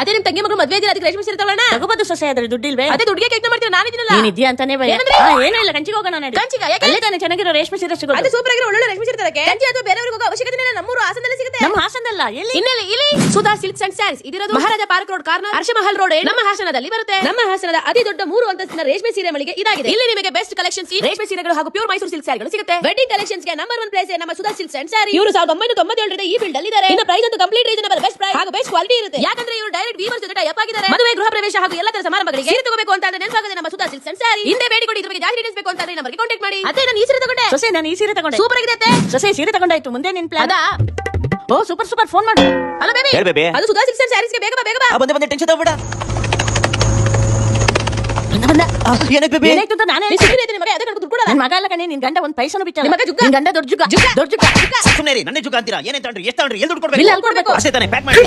ಅದೇ ನಿಮ್ ತಂಗಿ ಮಗಳು ಮದ್ವೆ ಇದ್ದೀರಾ, ಅದಕ್ಕೆ ರೇಷ್ಮೆ ಸೀರೆ ತಗೊಳ್ಳೋಣ. ತಗೋಬಹುದು ಸೊಸೆ, ಅದ್ರ ದುಡ್ಡಿಲ್ವೇ? ಅದೇ ದುಡ್ಡಿಗೆ ಕೇಕ್ ಮಾಡ್ತೀರಾ, ನಾನಿದ್ದೀನಲ್ಲ. ನೀನಿದ್ಯಾ ಅಂತಾನೆ ಭಯ. ಏನೂ ಇಲ್ಲ, ಕಂಚಿಗೆ ಹೋಗೋಣ ನಡಿ. ಕಂಚಿಗ ಅಲ್ಲೇ ತಾನೇ ಚೆನ್ನಾಗಿರೋ ರೇಷ್ಮೆ ಸೀರೆ ಸಿಗೋದು. ಅದು ಸೂಪರ್ ಆಗಿರೋ ಒಳ್ಳೆ ರೇಷ್ಮೆ ಸೀರೆ ತರಕ್ಕೆ ಕಂಚಿ ಅಥವಾ ಬೇರೆಯವ್ರಿಗೆ ಹೋಗೋ ಅವಶ್ಯಕತೆ ಇಲ್ಲ, ನಮ್ಮೂರು ಹಾಸನದಲ್ಲಿ ಸಿಗುತ್ತೆ. ನಮ್ಮ ಹಾಸನದಲ್ಲ, ಎಲ್ಲಿ? ಇಲ್ಲಿ ಸುಧಾ ಸಿಲ್ಕ್ಸ್ ಅಂಡ್ ಸ್ಯಾರೀಸ್ ಇದಿರೋದು Maharaja park road corner, Harshamahal road, ನಮ್ಮ ಹಾಸನದಲ್ಲಿ ಬರುತ್ತೆ. ನಮ್ಮ ಹಾಸನದ ಅತಿ ದೊಡ್ಡ 3 ಅಂತಸ್ತಿನ ರೇಷ್ಮೆ ಸೀರೆ ಮಳಿಗೆ ಇದಾಗಿದೆ. ಇಲ್ಲಿ ನಿಮಗೆ ಬೆಸ್ಟ್ ಕಲೆಕ್ಷನ್ಸ್ ರೇಷ್ಮೆ ಸೀರೆಗಳು ಹಾಗೂ ಪ್ಯೂರ್ ಮೈಸೂರು ಸಿಲ್ಕ್ ಸ್ಯಾರಿಗಳು ಸಿಗುತ್ತೆ. ವೆಡ್ಡಿಂಗ್ ಕಲೆಕ್ಷನ್ಸ್ ಗೆ ನಂಬರ್ 1 ಪ್ಲೇಸ್ ನಮ್ಮ ಸುಧಾ ಸಿಲ್ಕ್ಸ್ ಅಂಡ್ ಸ್ಯಾರಿ. ಇವರು 1997 ರಿಂದ ಈ ಫೀಲ್ಡ್ ಅಲ್ಲಿ ಇದ್ದಾರೆ. ಇನ್ನು ಪ್ರೈಸ್ ಅಂತೂ ಕಂಪ್ಲೀಟ್ ರೀಸನಬಲ್, ಬೆಸ್ಟ್ ಪ್ರೈಸ್ ಹಾಗೂ ಬೆಸ್ಟ್ ಕ್ವಾಲಿಟಿ ಇರುತ್ತೆ. ಯಾಕಂದ್ರೆ ಇವರು ಡೈರೆಕ್ಟ್ ವೀವರ್ಸ್ ಜೊತೆ ಟೈ ಅಪ್ ಆಗಿದ್ದಾರೆ. ಮದುವೆ, ಗೃಹ ಪ್ರವೇಶ ಹಾಗೂ ಎಲ್ಲ ತರ ಸಮಾರಂಭಗಳಿಗೆ ಸೀರೆ ತಗೋಬೇಕು ಅಂತ ಅಂದ್ರೆ ನೆನಪಾಗದೆ ನಮ್ಮ ಸುಧಾ ಸಿಲ್ಕ್ಸ್ ಅಂಡ್ ಸ್ಯಾರಿ. ಹಿಂದೆ ಬೇಡಿ ಕೊಡಿ, ಇದ್ರ ಬಗ್ಗೆ ಜಾಸ್ತಿ ಡೀಟೇಲ್ಸ್ ಬೇಕು ಅಂತ ಅಂದ್ರೆ ನಮಗೆ ಕಾಂಟ್ಯಾಕ್ಟ್ ಮಾಡಿ. ಅದೇ ನಾನು ಈ ಸೀರೆ ತಗೊಂಡೆ ಸೊಸೆ, ನಾನು ಈ ಸೀರೆ ತಗೊಂಡೆ. ಸೂಪರ್ ಆಗಿದೆ ಅತ್ತೆ. ಸೊಸೆ ಸೀರೆ ತಗೊಂಡಾಯ್ತು, ಮುಂದೆ ನಿನ್ ಪ್ಲಾನ್? ಅದಾ ಓ ಸೂಪರ್, ಫೋನ್ ಮಾಡು. Hello baby. ಹೇಳು ಬೇಬಿ. ಅದು ಸುಧಾ ಸಿಲ್ಕ್ಸ್ ಅಂಡ್ ಸ್ಯಾರೀಸ್ ಗೆ ಬೇಗ ಬಾ. ಬಂದೆ ಟೆನ್ಷನ್ ತಗೋಬೇಡ. ಬಂದ ಏನಕ್ಕೆ ಬೇಬಿ? ಏನಾಯ್ತು ಅಂತ ನಾನೇ ನಿಮಗೆ ಅದೇ ದುಡ್ಡು ಕೊಡಲ್ಲ. ನನ್ನ ಮಗ ಅಲ್ಲ ಕಣೆ, ನಿನ್ ಗಂಡ ಒಂದ್ ಪೈಸನು ಬಿಚ್ಚ. ನಿಮ್ಮ ಮಗ ಜುಗ್ಗ. ನಿನ್ ಗಂಡ ದೊಡ್ಡ ಜುಗ್ಗ. ಸುಮ್ಮನೆ ರೀ, ನನ್ನೇ ಜುಗ ಅಂತೀರಾ? ಏನೇ ತಗೊಂಡ್ರಿ, ಎಷ್ಟು ತಗೊಂಡ್ರಿ, ಎಲ್ಲಿ ದುಡ್ಡು ಬಿಲ್ ಕೊಡ್ಬೇಕು? ಅಲ್ಲಿ ಕೊಡ್ಬೇಕು ಅಷ್ಟೇ ತಾನೇ, ಪ್ಯಾಕ್ ಮಾಡಿ.